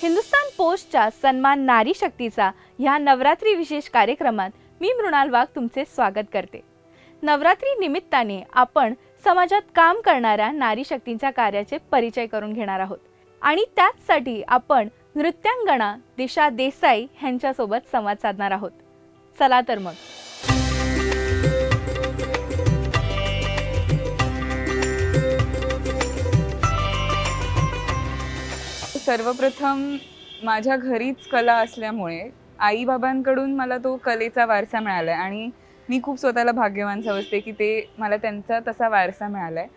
हिंदुस्तान पोस्टच्या सन्मान नारी शक्तीचा ह्या नवरात्री विशेष कार्यक्रमात मी मृणाल वाघ तुमचे स्वागत करते. नवरात्री निमित्ताने आपण समाजात काम करणाऱ्या नारी शक्तींच्या कार्याचे परिचय करून घेणार आहोत आणि त्याचसाठी आपण नृत्यांगना दिशा देसाई यांच्यासोबत संवाद साधणार आहोत. चला तर मग. सर्वप्रथम माझ्या घरीच कला असल्यामुळे आई-बाबांकडून मला तो कलेचा वारसा मिळाला आहे आणि मी खूप स्वतःला भाग्यवान समजते की ते मला त्यांचा तसा वारसा मिळाला आहे.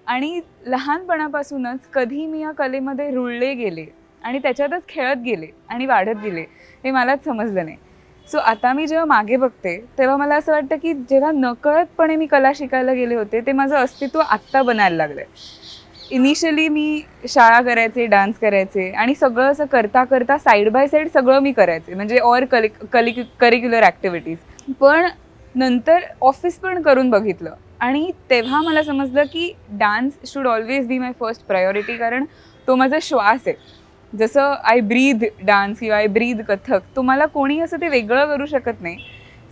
आणि लहानपणापासूनच कधी मी या कलेमध्ये रुळले गेले आणि त्याच्यातच खेळत गेले आणि वाढत गेले हे मलाच समजलं नाही. सो आता मी जेव्हा मागे बघते तेव्हा मला असं वाटतं की जेव्हा नकळतपणे मी कला शिकायला गेले होते ते माझं अस्तित्व आत्ता बनायला लागलं आहे. इनिशियली मी शाळा करायचे, डान्स करायचे आणि सगळं असं करता करता साईड बाय साईड सगळं मी करायचे, म्हणजे ऑर करिक्युलर ॲक्टिव्हिटीज. पण नंतर ऑफिस पण करून बघितलं आणि तेव्हा मला समजलं की dance should always be my first priority, कारण तो माझा श्वास आहे. जसं आय ब्रीद डान्स किंवा आय ब्रीद कथक, तो मला कोणी असं ते वेगळं करू शकत नाही.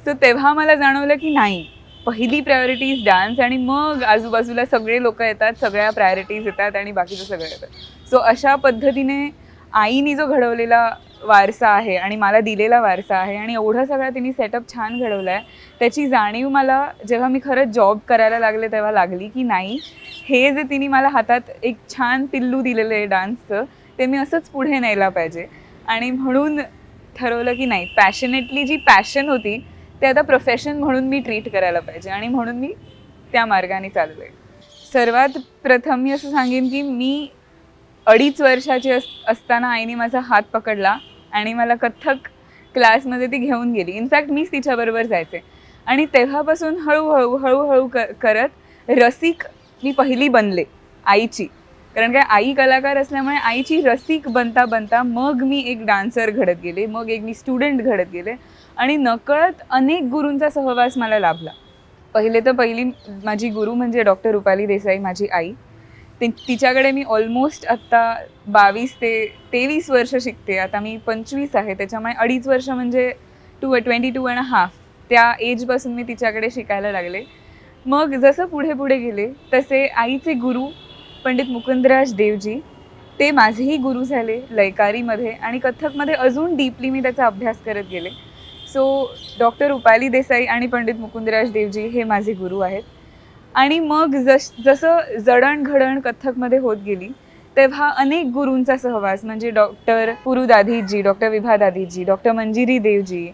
सो तेव्हा मला जाणवलं की नाही, पहिली प्रायोरिटीज डान्स आणि मग आजूबाजूला सगळे लोक येतात, सगळ्या प्रायोरिटीज येतात आणि बाकीचं सगळं येतं. सो अशा पद्धतीने आईने जो घडवलेला वारसा आहे आणि मला दिलेला वारसा आहे आणि एवढं सगळं तिने सेटअप छान घडवलं आहे, त्याची जाणीव मला जेव्हा मी खरंच जॉब करायला लागले तेव्हा लागली की नाही, हे जे तिने मला हातात एक छान पिल्लू दिलेलं आहे डान्सचं, ते मी असंच पुढे न्यायला पाहिजे. आणि म्हणून ठरवलं की नाही, पॅशनेटली जी पॅशन होती ते आता प्रोफेशन म्हणून मी ट्रीट करायला पाहिजे आणि म्हणून मी त्या मार्गाने चालले. सर्वात प्रथम मी असं सांगेन की मी 2.5 वर्षाची असताना आईने माझा हात पकडला आणि मला कथ्थक क्लासमध्ये ती घेऊन गेली. इनफॅक्ट मीच तिच्याबरोबर जायचे आणि तेव्हापासून हळूहळू करत रसिक मी पहिली बनले आईची. कारण काय, आई कलाकार असल्यामुळे आईची रसिक बनता बनता मग मी एक डान्सर घडत गेले, मग एक मी स्टुडंट घडत गेले आणि नकळत अनेक गुरूंचा सहवास मला लाभला. पहिली माझी गुरु म्हणजे डॉक्टर रुपाली देसाई, माझी आई. तिच्याकडे मी ऑलमोस्ट आत्ता 22 ते 23 वर्ष शिकते. आता मी 25 आहे, त्याच्यामुळे 2.5 वर्ष म्हणजे 22.5 त्या एजपासून मी तिच्याकडे शिकायला लागले. मग जसं पुढे गेले तसे आईचे गुरु पंडित मुकुंदराज देवजी, ते माझेही गुरु झाले लयकारीमध्ये आणि कथकमध्ये अजून डीपली मी त्याचा अभ्यास करत गेले. सो डॉक्टर रुपाली देसाई आणि पंडित मुकुंदराज देवजी हे माझे गुरु आहेत. आणि मग जसं जडणघडण कथकमध्ये होत गेली तेव्हा अनेक गुरूंचा सहवास, म्हणजे डॉक्टर पुरू दादीजी, डॉक्टर विभा दादीजी, डॉक्टर मंजिरी देवजी,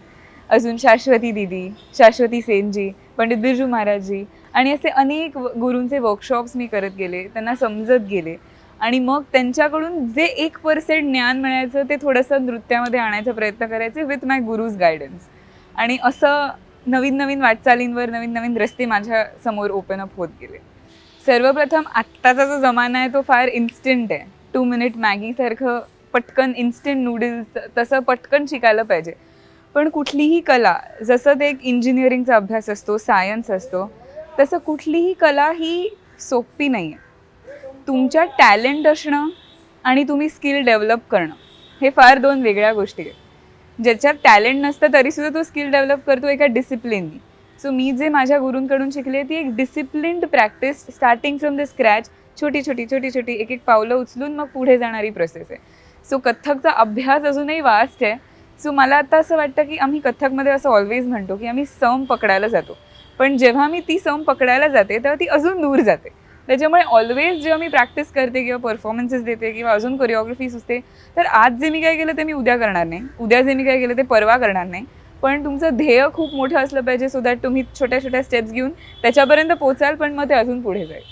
अजून शाश्वती दीदी, शाश्वती सेनजी, पंडित बिरजू महाराजजी आणि असे अनेक गुरूंचे वर्कशॉप्स मी करत गेले, त्यांना समजत गेले आणि मग त्यांच्याकडून जे 1% ज्ञान मिळायचं ते थोडंसं नृत्यामध्ये आणायचा प्रयत्न करायचे विथ माय गुरुज गायडन्स. आणि असं नवीन वाटचालींवर नवीन रस्ते माझ्या समोर ओपन अप होत गेले. सर्वप्रथम आत्ताचा जो जमाना आहे तो फार इन्स्टंट आहे. 2 मिनिट मॅगीसारखं पटकन इन्स्टंट नूडल्स तसं पटकन शिकायला पाहिजे. पण कुठलीही कला, जसं ते एक इंजिनिअरिंगचा अभ्यास असतो, सायन्स असतो, तसं कुठलीही कला ही सोपी नाही आहे. तुमच्यात टॅलेंट असणं आणि तुम्ही स्किल डेव्हलप करणं हे फार 2 वेगळ्या गोष्टी आहेत. ज्याच्यात टॅलेंट नसतं तरीसुद्धा तो स्किल डेव्हलप करतो एका डिसिप्लिननी. सो मी जे माझ्या गुरूंकडून शिकले ती एक disciplined practice, starting from the scratch, छोटी एक पावलं उचलून मग पुढे जाणारी प्रोसेस आहे. सो कथ्थकचा अभ्यास अजूनही वास्ट आहे. सो मला आता असं वाटतं की आम्ही कथ्थकमध्ये असं ऑलवेज म्हणतो की आम्ही सम पकडायला जातो, पण जेव्हा मी ती सम पकडायला जाते तेव्हा ती अजून दूर जाते. त्याच्यामुळे ऑलवेज जेव्हा मी प्रॅक्टिस करते किंवा परफॉर्मन्सेस देते किंवा अजून कोरिओग्राफी सुचते, तर आज जे मी काय केलं ते मी उद्या करणार नाही, उद्या जे मी काय केलं ते परवा करणार नाही. पण तुमचं ध्येय खूप मोठं असलं पाहिजे सो दॅट तुम्ही छोट्या स्टेप्स घेऊन त्याच्यापर्यंत पोचाल, पण मग ते अजून पुढे जाईल.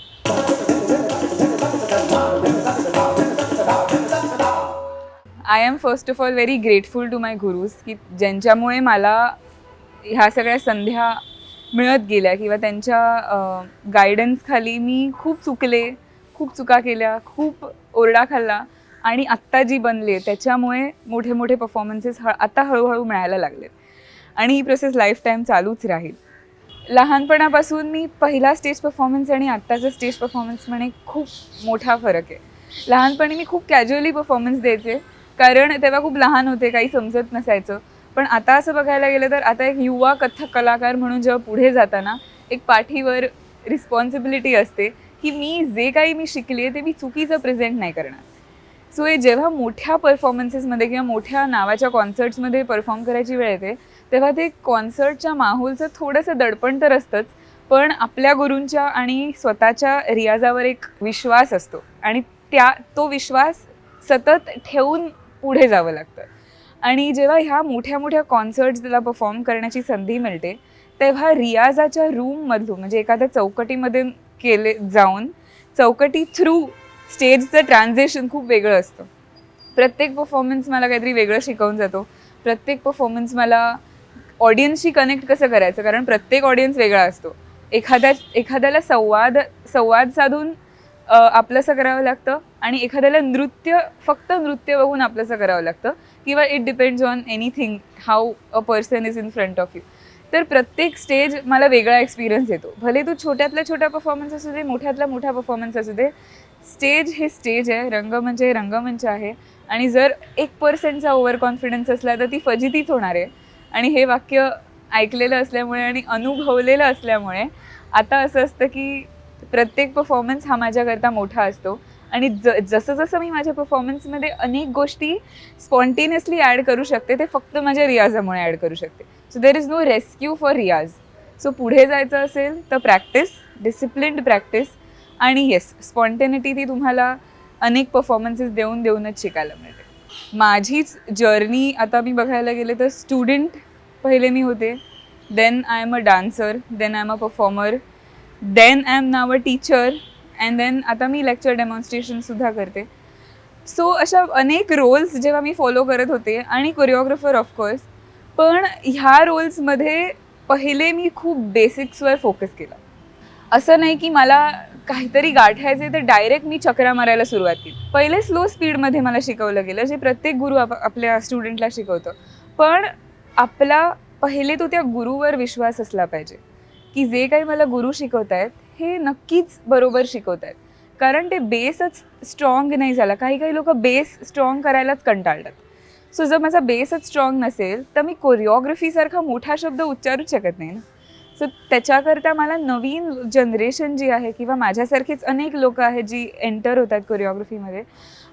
I am first of all very grateful to my gurus की ज्यांच्यामुळे मला ह्या सगळ्या संध्या मिळत गेल्या किंवा त्यांच्या गायडन्सखाली मी खूप चुकले, खूप चुका केल्या, खूप ओरडा खाल्ला आणि आत्ता जी बनले त्याच्यामुळे मोठे परफॉर्मन्सेस आता हळूहळू मिळायला लागलेत आणि ही प्रोसेस लाईफ टाईम चालूच राहील. लहानपणापासून मी पहिला स्टेज परफॉर्मन्स आणि आत्ताचा स्टेज परफॉर्मन्समध्ये खूप मोठा फरक आहे. लहानपणी मी खूप कॅज्युअली परफॉर्मन्स द्यायचे, कारण तेव्हा खूप लहान होते, काही समजत नसायचं. पण आता असं बघायला गेलं तर आता एक युवा कथ्थक कलाकार म्हणून जेव्हा पुढे जाताना एक पाठीवर रिस्पॉन्सिबिलिटी असते की जे काही मी शिकली आहे ते मी चुकीचं प्रेझेंट नाही करणार. सो हे जेव्हा मोठ्या परफॉर्मन्सेसमध्ये किंवा मोठ्या नावाच्या कॉन्सर्ट्समध्ये परफॉर्म करायची वेळ येते, तेव्हा ते कॉन्सर्टच्या माहोलचं थोडंसं दडपण तर असतंच, पण आपल्या गुरूंच्या आणि स्वतःच्या रियाजावर एक विश्वास असतो आणि तो विश्वास सतत ठेवून पुढे जावं लागतं. आणि जेव्हा ह्या मोठ्या मोठ्या कॉन्सर्ट्सला परफॉर्म करण्याची संधी मिळते, तेव्हा रियाजाच्या रूममधून म्हणजे एखाद्या चौकटीमध्ये जाऊन चौकटी थ्रू स्टेजचं ट्रान्झिशन खूप वेगळं असतं. प्रत्येक परफॉर्मन्स मला काहीतरी वेगळं शिकवून जातो. प्रत्येक परफॉर्मन्स मला ऑडियन्सशी कनेक्ट कसं करायचं, कारण प्रत्येक ऑडियन्स वेगळा असतो. एखाद्याला संवाद साधून आपलंसं करावं लागतं आणि एखाद्याला फक्त नृत्य बघून आपलंसं करावं लागतं, किंवा it depends on anything how a person is in front of you. तर प्रत्येक स्टेज मला वेगळा एक्सपिरियन्स येतो. भले तो छोट्यातला छोटा परफॉर्मन्स असू दे, मोठ्यातला मोठा परफॉर्मन्स असू दे, स्टेज हे स्टेज आहे, रंगमंच हे रंगमंच आहे. आणि जर 1% ओव्हर कॉन्फिडन्स असला तर ती फजितीच होणार आहे. आणि हे वाक्य ऐकलेलं असल्यामुळे आणि अनुभवलेलं असल्यामुळे आता असं असतं की प्रत्येक परफॉर्मन्स हा माझ्याकरता मोठा असतो. आणि जसं जसं मी माझ्या परफॉर्मन्समध्ये अनेक गोष्टी स्पॉन्टेनियसली ॲड करू शकते, ते फक्त माझ्या रियाजामुळे ॲड करू शकते. So there is no rescue for रियाज. सो पुढे जायचं असेल तर प्रॅक्टिस, डिसिप्लिन्ड प्रॅक्टिस, आणि येस, स्पॉन्टेनिटी ती तुम्हाला अनेक परफॉर्मन्सेस देऊनच शिकायला मिळते. माझीच जर्नी आता मी बघायला गेले तर स्टुडंट पहिले मी होते, then I am a dancer, then I am a performer, then I am now a teacher, and then आता मी लेक्चर डेमॉन्स्ट्रेशनसुद्धा करते. सो अशा अनेक रोल्स जेव्हा मी फॉलो करत होते, आणि कोरिओग्राफर ऑफकोर्स. पण ह्या रोल्समध्ये पहिले मी खूप बेसिक्सवर फोकस केला. असं नाही की मला काहीतरी गाठायचे तर डायरेक्ट मी चक्रा मारायला सुरुवात केली. पहिले स्लो स्पीडमध्ये मला शिकवलं गेलं, जे प्रत्येक गुरु आपल्या स्टुडंटला शिकवतो. पण आपला पहिले तो त्या गुरुवर विश्वास असला पाहिजे की जे काही मला गुरु शिकवत आहेत हे नक्कीच बरोबर शिकवत आहेत, कारण ते बेसच स्ट्रॉंग नाही झाला. काही लोक बेस स्ट्रॉंग करायलाच कंटाळतात. सो जर माझा बेसच स्ट्रॉंग नसेल तर मी कोरिओग्राफीसारखा मोठा शब्द उच्चारूच शकत नाही ना. सो त्याच्याकरता मला नवीन जनरेशन जी आहे, किंवा माझ्यासारखीच अनेक लोक आहेत जी एंटर होतात कोरिओग्राफीमध्ये,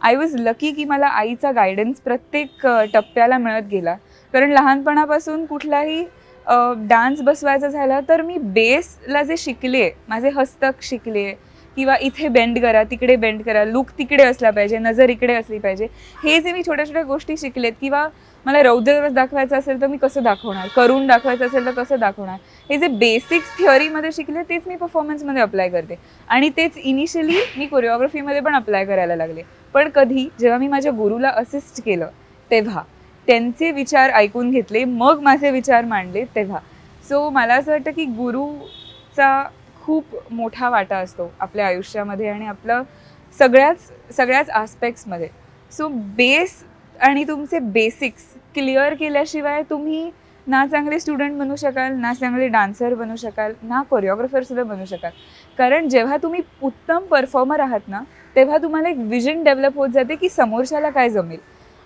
आय वॉज लकी की मला आईचा गायडन्स प्रत्येक टप्प्याला मिळत गेला. कारण लहानपणापासून कुठलाही डान्स बसवायचा झाला तर मी बेसला जे शिकले, माझे हस्तक शिकले, किंवा इथे बेंड करा, तिकडे बेंड करा, लुक तिकडे असला पाहिजे, नजर इकडे असली पाहिजे, हे जे मी छोट्या छोट्या गोष्टी शिकलेत, किंवा मला रौद्र दाखवायचं असेल तर मी कसं दाखवणार, करून दाखवायचं असेल तर कसं दाखवणार, हे जे बेसिक्स थिअरीमध्ये शिकले तेच मी परफॉर्मन्समध्ये अप्लाय करते. आणि तेच इनिशियली मी कोरिओग्राफीमध्ये पण अप्लाय करायला लागले. पण कधी जेव्हा मी माझ्या गुरुला असिस्ट केलं तेव्हा, त्यांचे विचार ऐकून घेतले, मग माझे विचार मांडले तेव्हा. सो मला असं वाटतं की गुरुचा खूप मोठा वाटा असतो आपल्या आयुष्यामध्ये आणि आपलं सगळ्याच आस्पेक्ट्समध्ये. सो बेस आणि तुमचे बेसिक्स क्लिअर केल्याशिवाय तुम्ही ना चांगले स्टुडंट बनू शकाल, ना चांगले डान्सर बनू शकाल, ना कोरिओग्राफरसुद्धा बनू शकाल. कारण जेव्हा तुम्ही उत्तम परफॉर्मर आहात ना, तेव्हा तुम्हाला एक विजन डेव्हलप होत जाते की समोरच्याला काय जमेल,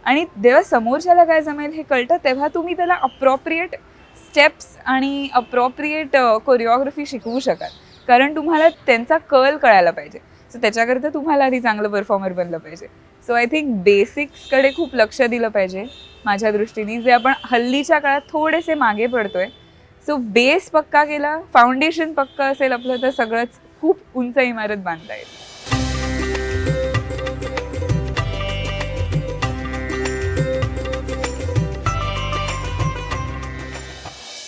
आणि जेव्हा समोरच्याला काय जमेल हे कळतं, तेव्हा तुम्ही त्याला अप्रॉप्रिएट स्टेप्स आणि अप्रॉप्रिएट कोरिओग्राफी शिकवू शकाल, कारण तुम्हाला त्यांचा कल कळायला पाहिजे. सो त्याच्याकरता तुम्हाला आधी चांगलं परफॉर्मर बनलं पाहिजे. सो आय थिंक बेसिक्सकडे खूप लक्ष दिलं पाहिजे माझ्या दृष्टीने, जे आपण हल्लीच्या काळात थोडेसे मागे पडतोय. सो बेस पक्का केला, फाउंडेशन पक्का असेल आपलं, तर सगळंच खूप उंच इमारत बांधता येईल.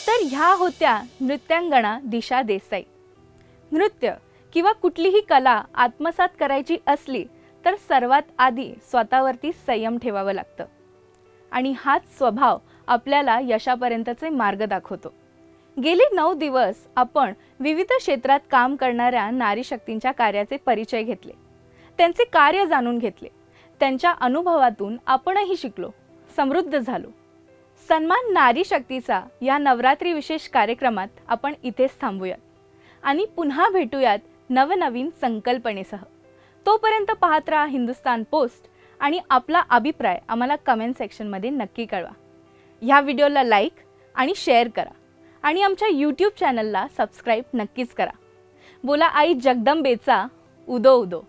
तर ह्या होत्या नृत्यांगना दिशा देसाई. नृत्य किंवा कुठलीही कला आत्मसात करायची असली तर सर्वात आधी स्वतःवरती संयम ठेवावं लागतं, आणि हाच स्वभाव आपल्याला यशापर्यंतचे मार्ग दाखवतो. गेले 9 दिवस आपण विविध क्षेत्रात काम करणाऱ्या नारी शक्तींच्या कार्याचे परिचय घेतले, त्यांचे कार्य जाणून घेतले, त्यांच्या अनुभवातून आपणही शिकलो, समृद्ध झालो. सन्मान नारी शक्तीचा या नवरात्री विशेष कार्यक्रमात आपण इथेच थांबूयात आणि पुन्हा भेटूयात नवनवीन संकल्पनेसह. तोपर्यंत पाहत राहा हिंदुस्तान पोस्ट आणि आपला अभिप्राय आम्हाला कमेंट सेक्शनमध्ये नक्की कळवा. ह्या व्हिडिओला लाईक आणि शेअर करा आणि आमच्या यूट्यूब चॅनलला सबस्क्राईब नक्कीच करा. बोला आई जगदंबेचा उदो उदो.